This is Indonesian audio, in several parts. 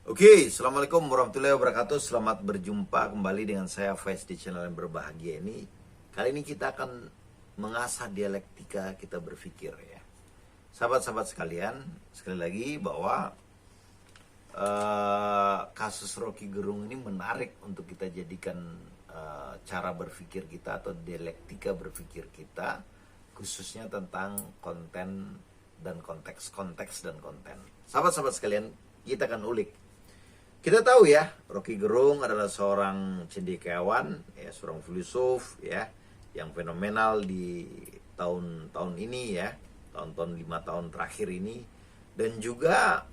Oke, Assalamualaikum warahmatullahi wabarakatuh. Selamat berjumpa kembali dengan saya Faiz di channel yang berbahagia ini. Kali ini kita akan mengasah dialektika kita berpikir ya. Sahabat-sahabat sekalian, sekali lagi bahwa kasus Rocky Gerung ini menarik untuk kita jadikan cara berpikir kita atau dialektika berpikir kita, khususnya tentang konten dan konteks dan konten. Sahabat-sahabat sekalian, kita akan ulik. Kita tahu ya, Rocky Gerung adalah seorang cendekiawan, ya, seorang filsuf ya, yang fenomenal di tahun-tahun ini ya, tahun-tahun 5 tahun terakhir ini, dan juga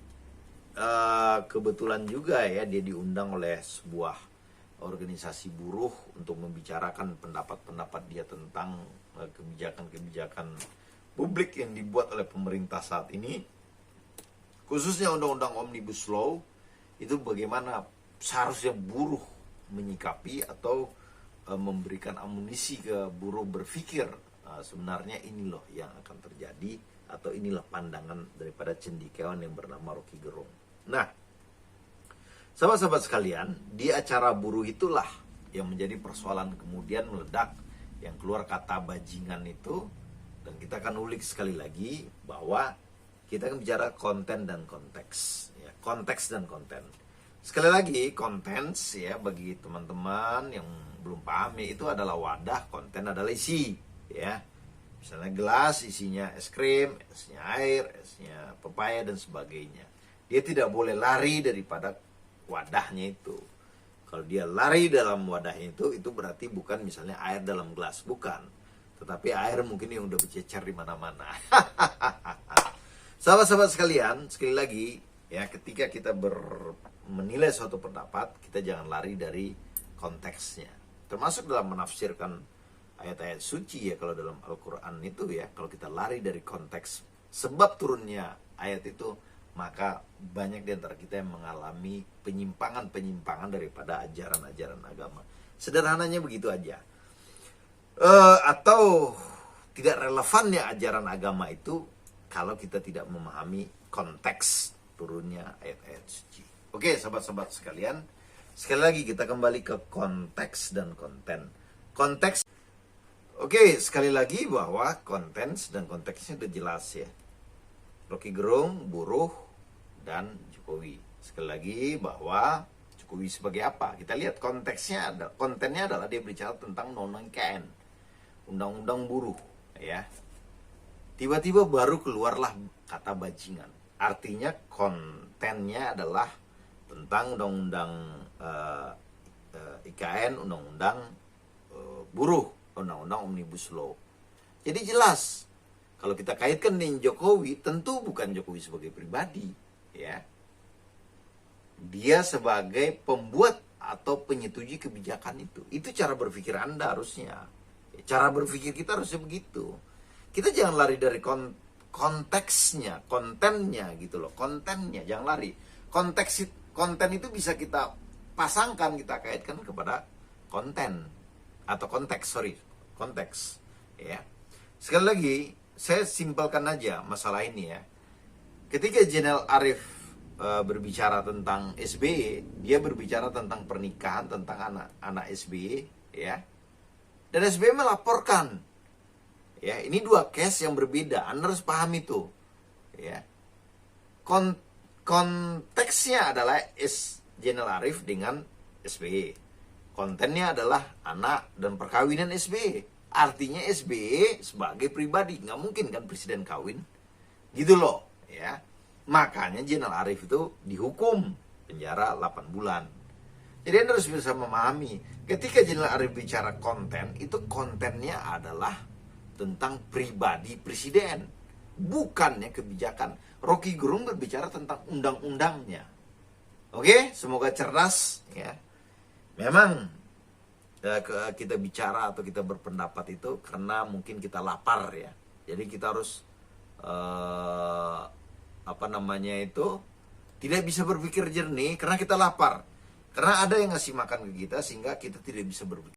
kebetulan juga ya dia diundang oleh sebuah organisasi buruh untuk membicarakan pendapat-pendapat dia tentang kebijakan-kebijakan publik yang dibuat oleh pemerintah saat ini, khususnya undang-undang Omnibus Law. Itu bagaimana seharusnya buruh menyikapi atau memberikan amunisi ke buruh berpikir, sebenarnya ini loh yang akan terjadi, atau inilah pandangan daripada cendekiawan yang bernama Rocky Gerung. Nah, sahabat-sahabat sekalian, di acara buruh itulah yang menjadi persoalan kemudian meledak, yang keluar kata bajingan itu. Dan kita akan ulik sekali lagi bahwa kita akan bicara konten dan konteks ya, konteks dan konten. Sekali lagi, kontens ya, bagi teman-teman yang belum paham ya, itu adalah wadah, konten adalah isi ya. Misalnya gelas isinya es krim, esnya air, esnya pepaya dan sebagainya. Dia tidak boleh lari daripada wadahnya itu. Kalau dia lari dalam wadahnya itu berarti bukan misalnya air dalam gelas, bukan. Tetapi air mungkin yang udah bercecer di mana-mana. Sahabat-sahabat sekalian, sekali lagi ya, ketika kita menilai suatu pendapat, kita jangan lari dari konteksnya. Termasuk dalam menafsirkan ayat-ayat suci ya, kalau dalam Al-Quran itu ya, kalau kita lari dari konteks sebab turunnya ayat itu, maka banyak di antara kita yang mengalami penyimpangan-penyimpangan daripada ajaran-ajaran agama. Sederhananya begitu aja. Atau tidak relevannya ajaran agama itu kalau kita tidak memahami konteks turunnya ayat-ayat suci. Oke, sahabat-sahabat sekalian, sekali lagi kita kembali ke konteks dan konten. Konteks, oke, sekali lagi bahwa kontens dan konteksnya udah jelas ya. Rocky Gerung, buruh, dan Jokowi. Sekali lagi bahwa Jokowi sebagai apa? Kita lihat konteksnya, kontennya adalah dia berbicara tentang undang-undang KN, undang-undang buruh ya. Tiba-tiba baru keluarlah kata bajingan. Artinya kontennya adalah tentang undang-undang IKN, undang-undang buruh, undang-undang Omnibus Law. Jadi jelas, kalau kita kaitkan dengan Jokowi, tentu bukan Jokowi sebagai pribadi, ya. Dia sebagai pembuat atau penyetujui kebijakan itu. Itu cara berpikir Anda harusnya. Cara berpikir kita harusnya begitu. Kita jangan lari dari konteksnya, kontennya gitu loh, kontennya jangan lari. Konten itu bisa kita pasangkan, kita kaitkan kepada konten atau konteks ya. Sekali lagi, saya simpelkan aja masalah ini ya. Ketika Jenderal Arief berbicara tentang SBY, dia berbicara tentang pernikahan, tentang anak SBY ya. Dan SBY melaporkan. Ya, ini dua case yang berbeda. Anda harus paham itu. Ya. Konteksnya adalah Jenderal Arief dengan SBY. Kontennya adalah anak dan perkawinan SBY. Artinya SBY sebagai pribadi, nggak mungkin kan presiden kawin. Gitu loh, ya. Makanya Jenderal Arief itu dihukum penjara 8 bulan. Jadi Anda harus bisa memahami, ketika Jenderal Arief bicara konten, itu kontennya adalah tentang pribadi presiden, bukannya kebijakan. Rocky Gerung berbicara tentang undang-undangnya. Oke, semoga cerdas ya. Memang kita bicara atau kita berpendapat itu karena mungkin kita lapar ya. Jadi kita harus tidak bisa berpikir jernih karena kita lapar. Karena ada yang ngasih makan ke kita sehingga kita tidak bisa berpikir